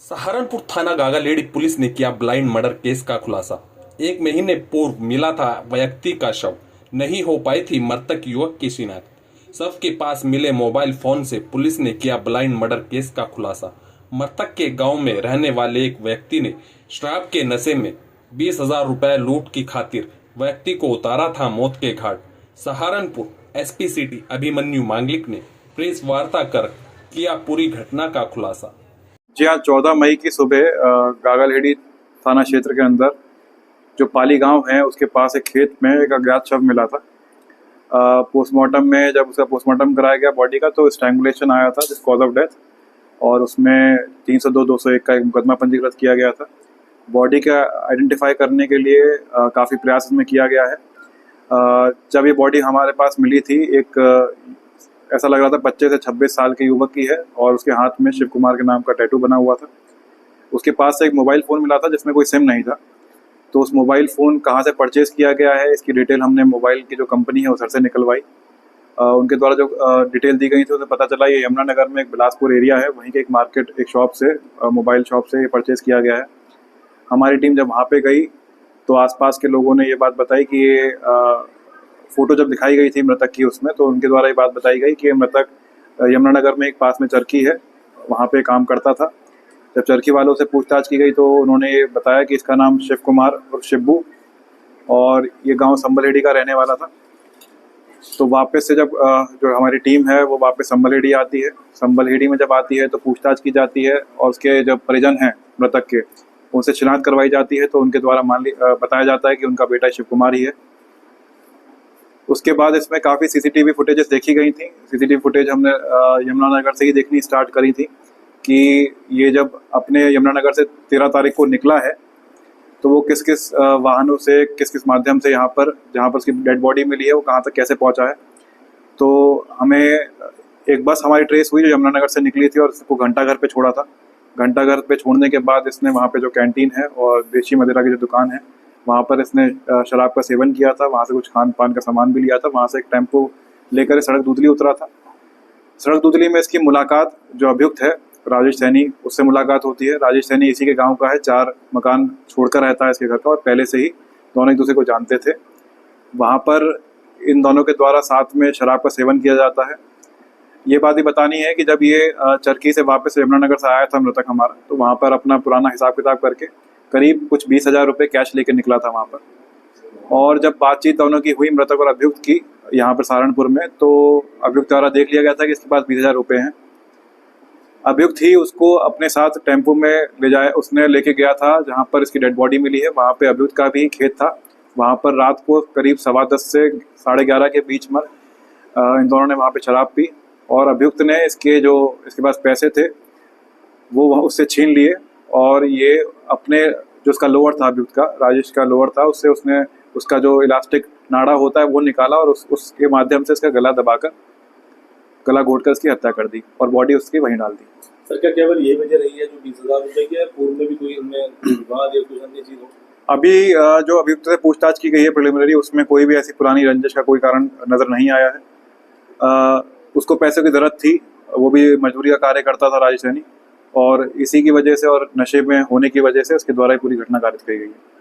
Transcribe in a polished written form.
सहारनपुर थाना गागालेडी पुलिस ने किया ब्लाइंड मर्डर केस का खुलासा। 1 महीने पूर्व मिला था व्यक्ति का शव, नहीं हो पाई थी मृतक युवक की शिनाख्त। शव के पास मिले मोबाइल फोन से पुलिस ने किया ब्लाइंड मर्डर केस का खुलासा। मृतक के गांव में रहने वाले एक व्यक्ति ने शराब के नशे में 20,000 रुपए लूट की खातिर व्यक्ति को उतारा था मौत के घाट। सहारनपुर एसपी सिटी अभिमन्यु मांगलिक ने प्रेस वार्ता कर किया पूरी घटना का खुलासा। जी हाँ, 14 मई की सुबह गागालेडी थाना क्षेत्र के अंदर जो पाली गांव है उसके पास एक खेत में एक अज्ञात शव मिला था। पोस्टमार्टम में जब उसका पोस्टमार्टम कराया गया बॉडी का तो स्ट्रैंगुलेशन आया था जिस कॉज ऑफ डेथ, और उसमें 302/201 का एक मुकदमा पंजीकृत किया गया था। बॉडी का आइडेंटिफाई करने के लिए काफ़ी प्रयास इसमें किया गया है। जब ये बॉडी हमारे पास मिली थी, एक ऐसा लग रहा था 25 से 26 साल के युवक की है और उसके हाथ में शिव कुमार के नाम का टैटू बना हुआ था। उसके पास से एक मोबाइल फ़ोन मिला था जिसमें कोई सिम नहीं था। तो उस मोबाइल फ़ोन कहाँ से परचेज़ किया गया है इसकी डिटेल हमने मोबाइल की जो कंपनी है उधर से निकलवाई। उनके द्वारा जो डिटेल दी गई थी उससे पता चला ये यमुनानगर में एक बिलासपुर एरिया है, वहीं के एक मार्केट एक शॉप से मोबाइल शॉप से ये परचेज़ किया गया है। हमारी टीम जब वहाँ पे गई तो आसपास के लोगों ने ये बात बताई कि ये फ़ोटो जब दिखाई गई थी मृतक की उसमें, तो उनके द्वारा ये बात बताई गई कि मृतक यमुनानगर में एक पास में चरखी है, वहाँ पे काम करता था। जब चरखी वालों से पूछताछ की गई तो उन्होंने ये बताया कि इसका नाम शिव कुमार और शिब्बू और ये गांव संबलहेड़ी का रहने वाला था। तो वापस से जब जो हमारी टीम है वो वापस संबलहेड़ी आती है। संबलहेड़ी में जब आती है तो पूछताछ की जाती है और उसके जब परिजन हैं मृतक के उनसे शिनाख्त करवाई जाती है, तो उनके द्वारा बताया जाता है कि उनका बेटा शिव कुमार ही है। उसके बाद इसमें काफ़ी सीसीटीवी फुटेजेस देखी गई थी। सीसीटीवी फुटेज हमने यमुनानगर से ही देखनी स्टार्ट करी थी कि ये जब अपने यमुनानगर से 13 तारीख को निकला है तो वो किस किस वाहनों से किस किस माध्यम से यहाँ पर जहाँ पर उसकी डेड बॉडी मिली है वो कहाँ तक कैसे पहुँचा है। तो हमें एक बस हमारी ट्रेस हुई जो यमुनानगर से निकली थी और उसको घंटाघर पे छोड़ा था। घंटाघर पे छोड़ने के बाद इसने वहाँ पे जो कैंटीन है और देशी मदिरा की जो दुकान है वहाँ पर इसने शराब का सेवन किया था। वहाँ से कुछ खान पान का सामान भी लिया था। वहाँ से एक टेम्पो लेकर सड़क दूधली उतरा था। सड़क दूधली में इसकी मुलाकात जो अभियुक्त है राजेश सैनी, उससे मुलाकात होती है। राजेश सैनी इसी के गांव का है, 4 मकान छोड़कर रहता है इसके घर का और पहले से ही दोनों एक दूसरे को जानते थे। वहाँ पर इन दोनों के द्वारा साथ में शराब का सेवन किया जाता है। ये बात ही बतानी है कि जब ये चरखी से वापस यमुनानगर से आया था मृतक हमारा, तो वहाँ पर अपना पुराना हिसाब किताब करके करीब कुछ 20,000 रुपये कैश लेकर निकला था वहाँ पर। और जब बातचीत दोनों की हुई मृतक और अभियुक्त की यहाँ पर सहारनपुर में, तो अभियुक्त द्वारा देख लिया गया था कि इसके पास 20,000 रुपये हैं। अभियुक्त ही उसको अपने साथ टेम्पो में उसने लेके गया था जहाँ पर इसकी डेड बॉडी मिली है। वहाँ पे अभियुक्त का भी खेत था। वहाँ पर रात को करीब 10:15 से 11:30 के बीच में इन दोनों ने वहाँ पे शराब पी और अभियुक्त ने इसके पास पैसे थे वो उससे छीन लिए और ये अपने जो उसका लोअर था, अभियुक्त का राजेश का लोअर था, उससे उसने उसका जो इलास्टिक नाड़ा होता है वो निकाला और उसके माध्यम से इसका गला दबाकर गला घोटकर इसकी हत्या कर दी और बॉडी उसकी वहीं डाल दी। सर, क्या केवल यही वजह रही है जो 20,000 रुपये की है? पूर्व में भी कोई इनमें विवाद या कुछ अन्य चीज हो? अभी जो अभियुक्त से पूछताछ की गई है प्रिलिमिनरी, उसमें कोई भी ऐसी पुरानी रंजिश का कोई कारण नजर नहीं आया है। उसको पैसे की जरूरत थी, वो भी मजदूरी का कार्य करता था राजेश सैनी, और इसी की वजह से और नशे में होने की वजह से उसके द्वारा पूरी घटना कारित की गई है।